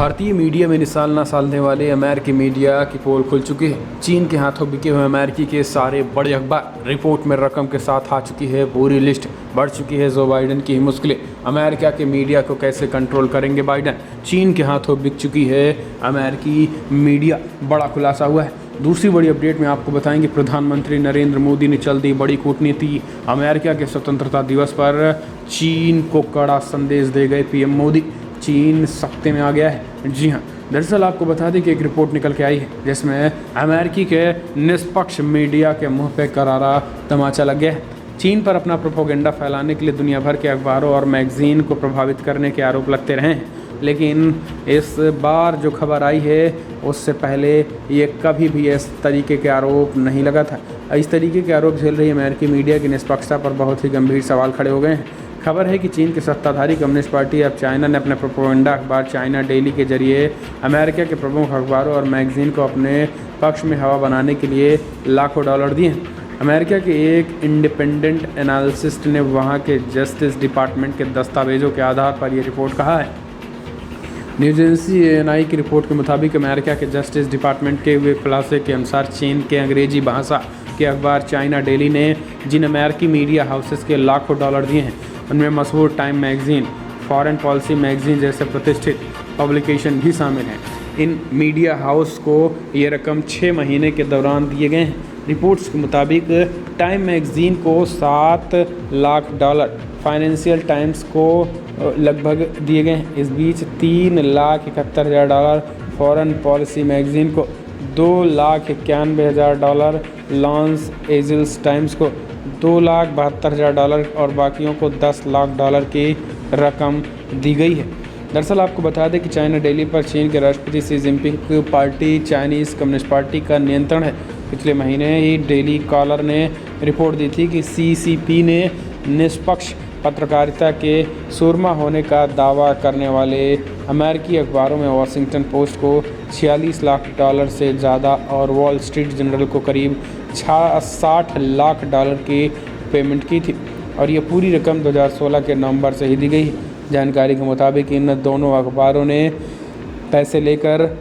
भारतीय मीडिया में मिसाल न साधने वाले अमेरिकी मीडिया की पोल खुल चुकी है। चीन के हाथों बिके हुए अमेरिकी के सारे बड़े अखबार रिपोर्ट में रकम के साथ आ चुकी है। पूरी लिस्ट बढ़ चुकी है। जो बाइडेन की मुश्किलें, अमेरिका के मीडिया को कैसे कंट्रोल करेंगे बाइडेन। चीन के हाथों बिक चुकी है अमेरिकी मीडिया, बड़ा खुलासा हुआ है। दूसरी बड़ी अपडेट में आपको बताएंगे, प्रधानमंत्री नरेंद्र मोदी ने चल दी बड़ी कूटनीति। अमेरिका के स्वतंत्रता दिवस पर चीन को कड़ा संदेश दे गए पीएम मोदी। चीन सख्ते में आ गया है। जी हाँ, दरअसल आपको बता दें कि एक रिपोर्ट निकल के आई है जिसमें अमेरिकी के निष्पक्ष मीडिया के मुंह पे करारा तमाचा लग गया है। चीन पर अपना प्रोपोगेंडा फैलाने के लिए दुनिया भर के अखबारों और मैगजीन को प्रभावित करने के आरोप लगते रहे हैं, लेकिन इस बार जो खबर आई है उससे पहले ये कभी भी इस तरीके के आरोप नहीं लगा था। इस तरीके के आरोप झेल रही अमेरिकी मीडिया की निष्पक्षता पर बहुत ही गंभीर सवाल खड़े हो गए हैं। खबर है कि चीन की सत्ताधारी कम्युनिस्ट पार्टी ऑफ चाइना ने अपने प्रोपेगेंडा अखबार चाइना डेली के जरिए अमेरिका के प्रमुख अखबारों और मैगजीन को अपने पक्ष में हवा बनाने के लिए लाखों डॉलर दिए हैं। अमेरिका के एक इंडिपेंडेंट एनालिसिस्ट ने वहां के जस्टिस डिपार्टमेंट के दस्तावेजों के आधार पर यह रिपोर्ट कहा है। न्यूज एजेंसी ANI की रिपोर्ट के मुताबिक अमेरिका के जस्टिस डिपार्टमेंट के हुए खुलासे के अनुसार चीन के अंग्रेजी भाषा के अखबार चाइना डेली ने जिन अमेरिकी मीडिया हाउसेस के लाखों डॉलर दिए हैं, उनमें मशहूर time magazine, foreign policy magazine जैसे प्रतिष्ठित पब्लिकेशन भी शामिल हैं। इन मीडिया हाउस को ये रकम 6 महीने के दौरान दिए गए हैं। रिपोर्ट्स के मुताबिक टाइम मैगजीन को 7 लाख डॉलर, फाइनेंशियल टाइम्स को लगभग दिए गए हैं। इस बीच 3,71,000 डॉलर, फॉरेन पॉलिसी मैगजीन को 2,91,000 डॉलर, लॉस एंजल्स टाइम्स को 2,72,000 डॉलर और बाकियों को 10 लाख डॉलर की रकम दी गई है। दरअसल आपको बता दें कि चाइना डेली पर चीन के राष्ट्रपति शी जिनपिंग की पार्टी चाइनीज़ कम्युनिस्ट पार्टी का नियंत्रण है। पिछले महीने ही डेली कॉलर ने रिपोर्ट दी थी कि CCP ने निष्पक्ष पत्रकारिता के सुरमा होने का दावा करने वाले अमेरिकी अखबारों में वॉशिंगटन पोस्ट को 46 लाख डॉलर से ज़्यादा और वॉल स्ट्रीट जर्नल को करीब 60 लाख डॉलर की पेमेंट की थी, और ये पूरी रकम 2016 के नवंबर से ही दी गई। जानकारी के मुताबिक इन दोनों अखबारों ने पैसे लेकर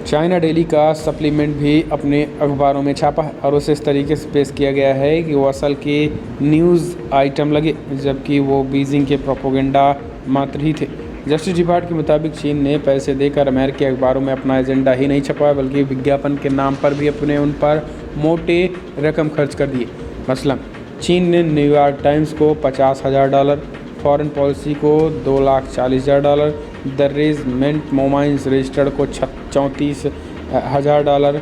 चाइना डेली का सप्लीमेंट भी अपने अखबारों में छापा है और उसे इस तरीके से पेश किया गया है कि वो असल के न्यूज़ आइटम लगे, जबकि वो बीजिंग के प्रोपोगेंडा मात्र ही थे। जस्टिस डिपार्टमेंट के मुताबिक चीन ने पैसे देकर अमेरिकी अखबारों में अपना एजेंडा ही नहीं छपाया, बल्कि विज्ञापन के नाम पर भी अपने उन पर मोटे रकम खर्च कर दिए। मसलन चीन ने न्यूयॉर्क टाइम्स को 50,000 डॉलर, फॉरेन पॉलिसी को 2,40,000 डॉलर, द रेजमेंट मोमाइंस रजिस्टर्ड को 34,000 डॉलर,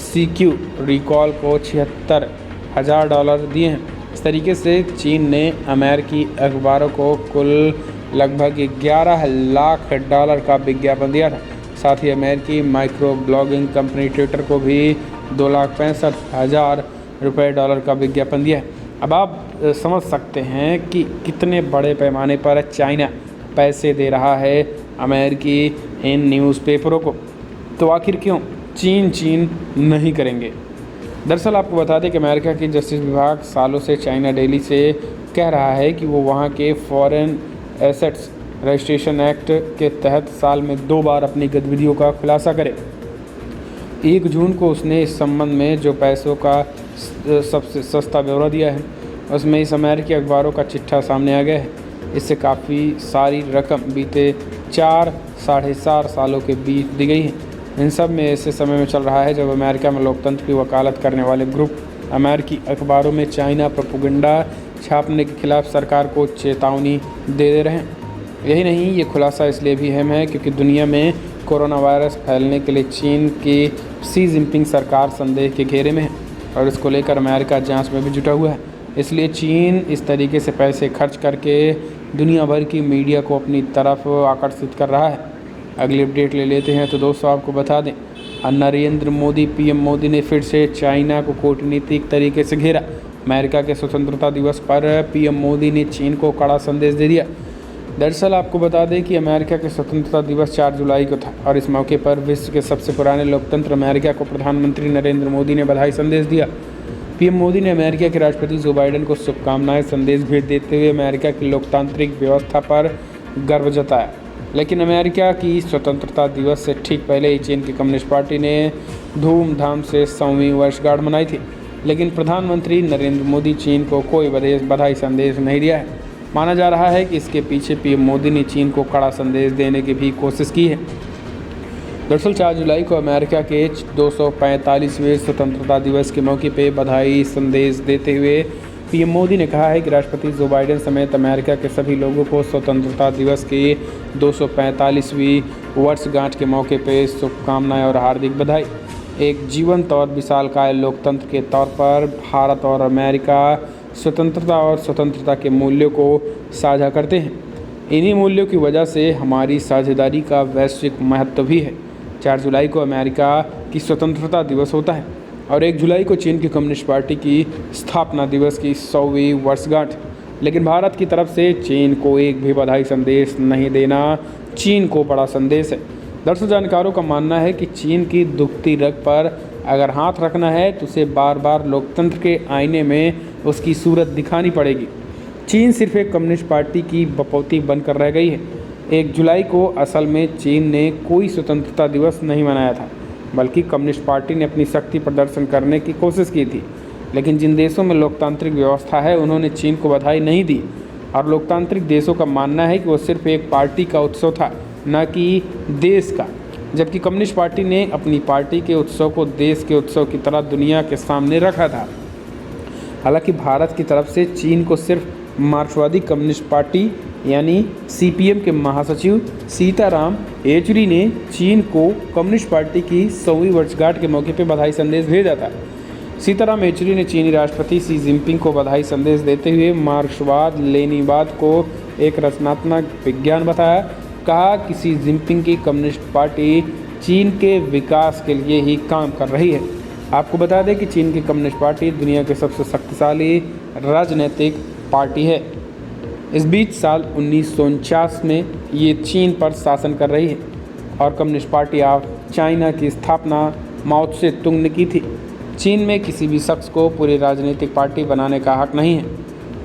CQ रिकॉल को 76,000 डॉलर दिए हैं। इस तरीके से चीन ने अमेरिकी अखबारों को कुल लगभग 11 लाख डॉलर का विज्ञापन दिया था। साथ ही अमेरिकी माइक्रो ब्लॉगिंग कंपनी ट्विटर को भी 2,65,000 डॉलर का विज्ञापन दिया है। अब आप समझ सकते हैं कि कितने बड़े पैमाने पर चाइना पैसे दे रहा है अमेरिकी इन न्यूज़पेपरों को। तो आखिर क्यों चीन नहीं करेंगे? दरअसल आपको बता दें कि अमेरिका की जस्टिस विभाग सालों से चाइना डेली से कह रहा है कि वो वहाँ के फॉरेन एसेट्स रजिस्ट्रेशन एक्ट के तहत साल में 2 बार अपनी गतिविधियों का खुलासा करे। 1 जून को उसने इस संबंध में जो पैसों का सबसे सस्ता ब्यौरा दिया है, उसमें इस अमेरिकी अखबारों का चिट्ठा सामने आ गया है। इससे काफ़ी सारी रकम बीते 4-4.5 सालों के बीच दी गई है। इन सब में ऐसे समय में चल रहा है जब अमेरिका में लोकतंत्र की वकालत करने वाले ग्रुप अमेरिकी अखबारों में चाइना प्रोपोगेंडा छापने के खिलाफ सरकार को चेतावनी दे रहे हैं। यही नहीं, ये खुलासा इसलिए भी अहम है क्योंकि दुनिया में कोरोना वायरस फैलने के लिए चीन की शी जिनपिंग सरकार संदेह के घेरे में है और इसको लेकर अमेरिका जांच में भी जुटा हुआ है। इसलिए चीन इस तरीके से पैसे खर्च करके दुनिया भर की मीडिया को अपनी तरफ आकर्षित कर रहा है। अगली अपडेट ले लेते हैं। तो दोस्तों आपको बता दें, नरेंद्र मोदी पीएम मोदी ने फिर से चाइना को कूटनीतिक तरीके से घेरा। अमेरिका के स्वतंत्रता दिवस पर पीएम मोदी ने चीन को कड़ा संदेश दे दिया। दरअसल आपको बता दें कि अमेरिका के स्वतंत्रता दिवस 4 जुलाई को था और इस मौके पर विश्व के सबसे पुराने लोकतंत्र अमेरिका को प्रधानमंत्री नरेंद्र मोदी ने बधाई संदेश दिया। पीएम मोदी ने अमेरिका के राष्ट्रपति जो बाइडेन को शुभकामनाएं संदेश भेज देते हुए अमेरिका की लोकतांत्रिक व्यवस्था पर गर्व जताया। लेकिन अमेरिका की स्वतंत्रता दिवस से ठीक पहले ही चीन की कम्युनिस्ट पार्टी ने धूमधाम से 100वीं वर्षगांठ मनाई थी। लेकिन प्रधानमंत्री नरेंद्र मोदी चीन को कोई बधाई संदेश नहीं दिया है। माना जा रहा है कि इसके पीछे पीएम मोदी ने चीन को कड़ा संदेश देने की भी कोशिश की है। दरअसल 4 जुलाई को अमेरिका के 245वें स्वतंत्रता दिवस के मौके पर बधाई संदेश देते हुए पीएम मोदी ने कहा है कि राष्ट्रपति जो बाइडेन समेत अमेरिका के सभी लोगों को स्वतंत्रता दिवस की 245वीं वर्षगांठ के मौके पर शुभकामनाएं और हार्दिक बधाई। एक जीवंत और विशालकाय लोकतंत्र के तौर पर भारत और अमेरिका स्वतंत्रता और स्वतंत्रता के मूल्यों को साझा करते हैं। इन्हीं मूल्यों की वजह से हमारी साझेदारी का वैश्विक महत्व भी है। 4 जुलाई को अमेरिका की स्वतंत्रता दिवस होता है और 1 जुलाई को चीन की कम्युनिस्ट पार्टी की स्थापना दिवस की 100वीं वर्षगांठ। लेकिन भारत की तरफ से चीन को एक भी बधाई संदेश नहीं देना चीन को बड़ा संदेश है। दरअसल जानकारों का मानना है कि चीन की दुखती रग पर अगर हाथ रखना है तो उसे बार बार लोकतंत्र के आईने में उसकी सूरत दिखानी पड़ेगी। चीन सिर्फ एक कम्युनिस्ट पार्टी की बपौती बनकर रह गई है। 1 जुलाई को असल में चीन ने कोई स्वतंत्रता दिवस नहीं मनाया था, बल्कि कम्युनिस्ट पार्टी ने अपनी शक्ति प्रदर्शन करने की कोशिश की थी। लेकिन जिन देशों में लोकतांत्रिक व्यवस्था है उन्होंने चीन को बधाई नहीं दी और लोकतांत्रिक देशों का मानना है कि वो सिर्फ एक पार्टी का उत्सव था, न कि देश का। जबकि कम्युनिस्ट पार्टी ने अपनी पार्टी के उत्सव को देश के उत्सव की तरह दुनिया के सामने रखा था। हालांकि भारत की तरफ से चीन को सिर्फ मार्क्सवादी कम्युनिस्ट पार्टी यानी सीपीएम के महासचिव सीताराम येचुरी ने चीन को कम्युनिस्ट पार्टी की 100वीं वर्षगांठ के मौके पर बधाई संदेश भेजा था। सीताराम येचुरी ने चीनी राष्ट्रपति शी जिनपिंग को बधाई संदेश देते हुए मार्क्सवाद लेनिनवाद को एक रचनात्मक विज्ञान बताया। कहा कि शी जिनपिंग की कम्युनिस्ट पार्टी चीन के विकास के लिए ही काम कर रही है। आपको बता दें कि चीन की कम्युनिस्ट पार्टी दुनिया की सबसे शक्तिशाली राजनीतिक पार्टी है। इस बीच साल 1949 में ये चीन पर शासन कर रही है और कम्युनिस्ट पार्टी ऑफ चाइना की स्थापना माओ त्से तुंग ने की थी। चीन में किसी भी शख्स को पूरी राजनीतिक पार्टी बनाने का हक नहीं है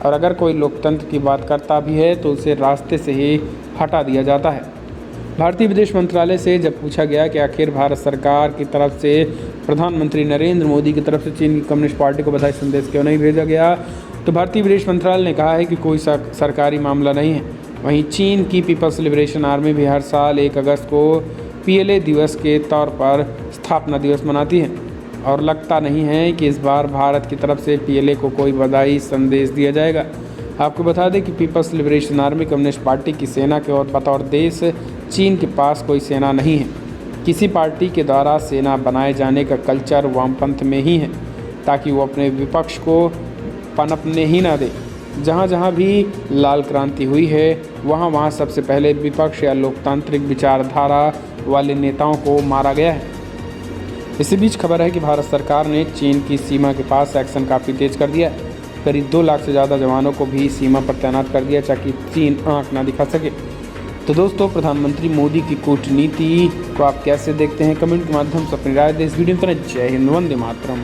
और अगर कोई लोकतंत्र की बात करता भी है तो उसे रास्ते से ही हटा दिया जाता है। भारतीय विदेश मंत्रालय से जब पूछा गया कि आखिर भारत सरकार की तरफ से प्रधानमंत्री नरेंद्र मोदी की तरफ से चीन की कम्युनिस्ट पार्टी को बधाई संदेश क्यों नहीं भेजा गया, तो भारतीय विदेश मंत्रालय ने कहा है कि कोई सरकारी मामला नहीं है। वहीं चीन की पीपल्स लिबरेशन आर्मी भी हर साल 1 अगस्त को पीएलए दिवस के तौर पर स्थापना दिवस मनाती है और लगता नहीं है कि इस बार भारत की तरफ से पीएलए को कोई बधाई संदेश दिया जाएगा। आपको बता दें कि people's liberation army communist party की सेना के और बतौर देश चीन के पास कोई सेना नहीं है। किसी पार्टी के द्वारा सेना बनाए जाने का कल्चर वामपंथ में ही है ताकि वो अपने विपक्ष को पनपने ही ना दे। जहाँ जहाँ भी लाल क्रांति हुई है वहाँ सबसे पहले विपक्ष या लोकतांत्रिक विचारधारा वाले नेताओं को मारा गया है। इसी बीच खबर है कि भारत सरकार ने चीन की सीमा के पास एक्शन काफ़ी तेज कर दिया है। करीब 2 लाख से ज़्यादा जवानों को भी सीमा पर तैनात कर दिया ताकि चीन आंख ना दिखा सके। तो दोस्तों, प्रधानमंत्री मोदी की कूटनीति को आप कैसे देखते हैं? कमेंट के माध्यम से अपनी राय दें। इस वीडियो में जय हिंद, वंदे मातरम।